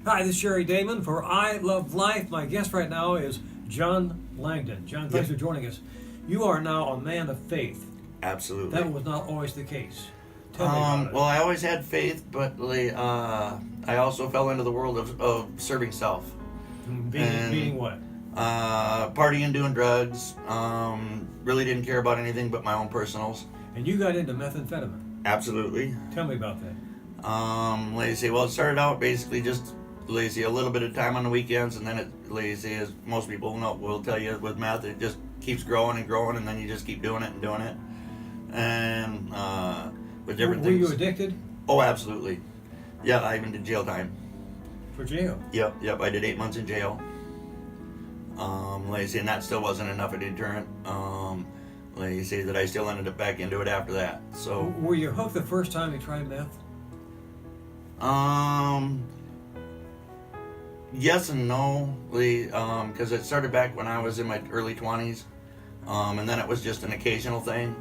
Hi, this is Sherry Damon for I Love Life. My guest right now is John Langdon. John, thanks Yep. for joining us. You are now a man of faith. Absolutely. That was not always the case. Tell me about it. Well, I always had faith, but I also fell into the world of serving self. Meaning what? Partying, doing drugs. Really didn't care about anything but my own personals. And you got into methamphetamine. Absolutely. Tell me about that. Lazy. Well, it started out basically just lazy, a little bit of time on the weekends, and then it lazy, as most people know, will tell you with meth, it just keeps growing and growing, and then you just keep doing it and doing it. And with different Were things. you addicted? Oh, absolutely. Yeah, I even did jail time. For jail? Yep. I did 8 months in jail. Lazy, and that still wasn't enough of a deterrent. Lazy, that I still ended up back into it after that. So. Were you hooked the first time you tried meth? Yes and no, because it started back when I was in my early 20s, and then it was just an occasional thing.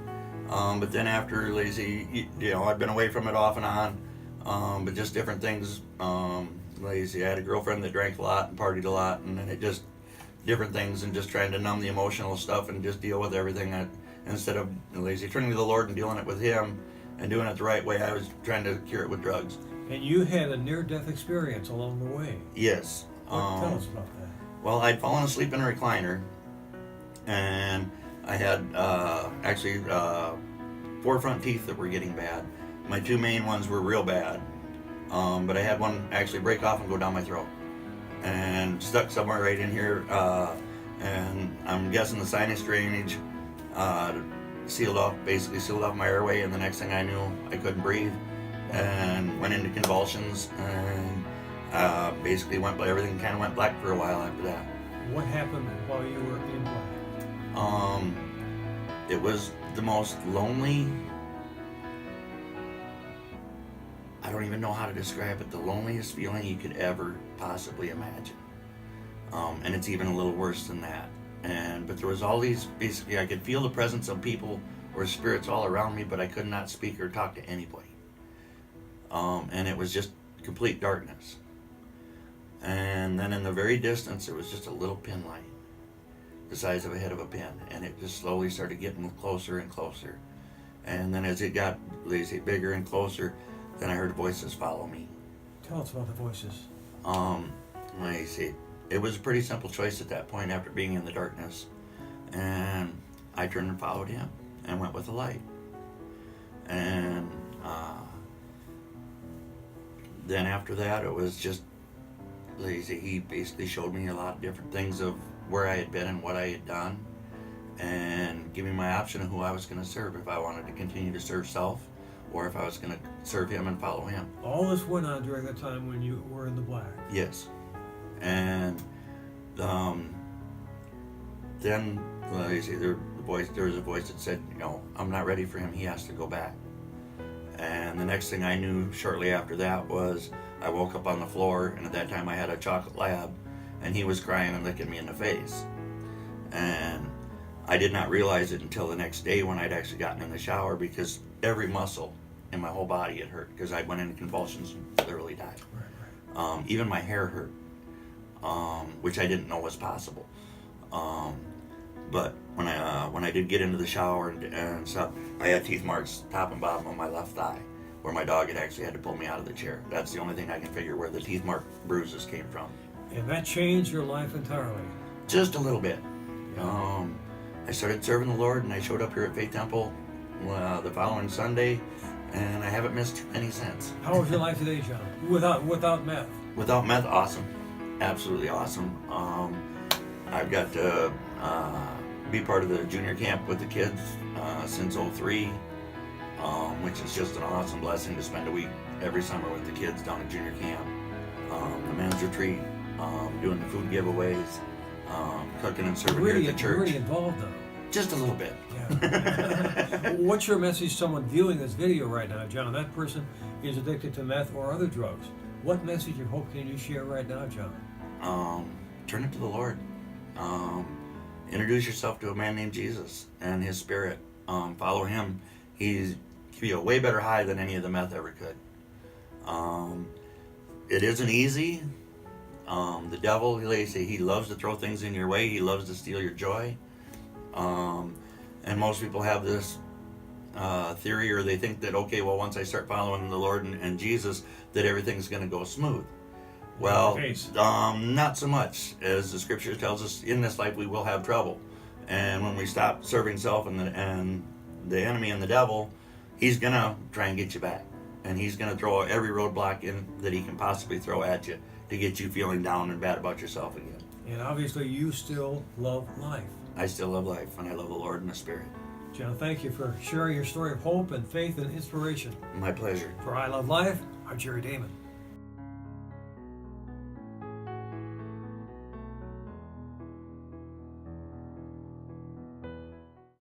But then after lazy, I'd been away from it off and on, but just different things. Lazy, I had a girlfriend that drank a lot and partied a lot, and then it just different things and just trying to numb the emotional stuff and just deal with everything. Instead of lazy turning to the Lord and dealing it with Him and doing it the right way, I was trying to cure it with drugs. And you had a near-death experience along the way. Yes. Tell us about that. Well, I'd fallen asleep in a recliner, and I had actually 4 front teeth that were getting bad. My 2 main ones were real bad, but I had one actually break off and go down my throat, and stuck somewhere right in here, and I'm guessing the sinus drainage sealed off my airway, and the next thing I knew, I couldn't breathe, and went into convulsions, and basically everything kind of went black for a while after that. What happened while you were in black? It was the most lonely, I don't even know how to describe it, the loneliest feeling you could ever possibly imagine. And it's even a little worse than that. But there was all these, basically I could feel the presence of people or spirits all around me, but I could not speak or talk to anybody. And it was just complete darkness. And then in the very distance, there was just a little pin light, the size of a head of a pin, and it just slowly started getting closer and closer. And then as it got bigger and closer, then I heard voices follow me. Tell us about the voices. It was a pretty simple choice at that point after being in the darkness, and I turned and followed Him and went with the light. And then after that, it was just He basically showed me a lot of different things of where I had been and what I had done, and gave me my option of who I was going to serve, if I wanted to continue to serve self or if I was going to serve Him and follow Him. All this went on during the time when you were in the black. Yes. And then there was a voice that said, I'm not ready for him, he has to go back. And the next thing I knew shortly after that was I woke up on the floor, and at that time I had a chocolate lab, and he was crying and licking me in the face. And I did not realize it until the next day when I'd actually gotten in the shower, because every muscle in my whole body had hurt, because I went into convulsions and literally died. Right. Even my hair hurt, which I didn't know was possible. But when I did get into the shower and stuff, I had teeth marks top and bottom on my left thigh, where my dog had to pull me out of the chair. That's the only thing I can figure where the teeth mark bruises came from. And that changed your life entirely. Just a little bit. I started serving the Lord, and I showed up here at Faith Temple the following Sunday, and I haven't missed too many since. How is your life today, John? Without meth? Without meth, awesome. Absolutely awesome. I've got to be part of the junior camp with the kids since '03, which is just an awesome blessing to spend a week every summer with the kids down at junior camp. The men's retreat, doing the food giveaways, cooking and serving here at the church. You're really involved, though. Just a little bit. Yeah. What's your message to someone viewing this video right now, John? That person is addicted to meth or other drugs. What message or hope can you share right now, John? Turn it to the Lord. Introduce yourself to a man named Jesus and His Spirit. Follow Him. He can be a way better high than any of the meth ever could. It isn't easy, The devil, they say he loves to throw things in your way. He loves to steal your joy. And most people have this theory, or they think that, okay, well, once I start following the Lord and Jesus, that everything's going to go smooth. Well, not so much. As the scripture tells us, in this life we will have trouble. And when we stop serving self and the enemy and the devil, he's going to try and get you back. And he's going to throw every roadblock in that he can possibly throw at you to get you feeling down and bad about yourself again. And obviously you still love life. I still love life, and I love the Lord and the Spirit. John, thank you for sharing your story of hope and faith and inspiration. My pleasure. For I Love Life, I'm Jerry Damon.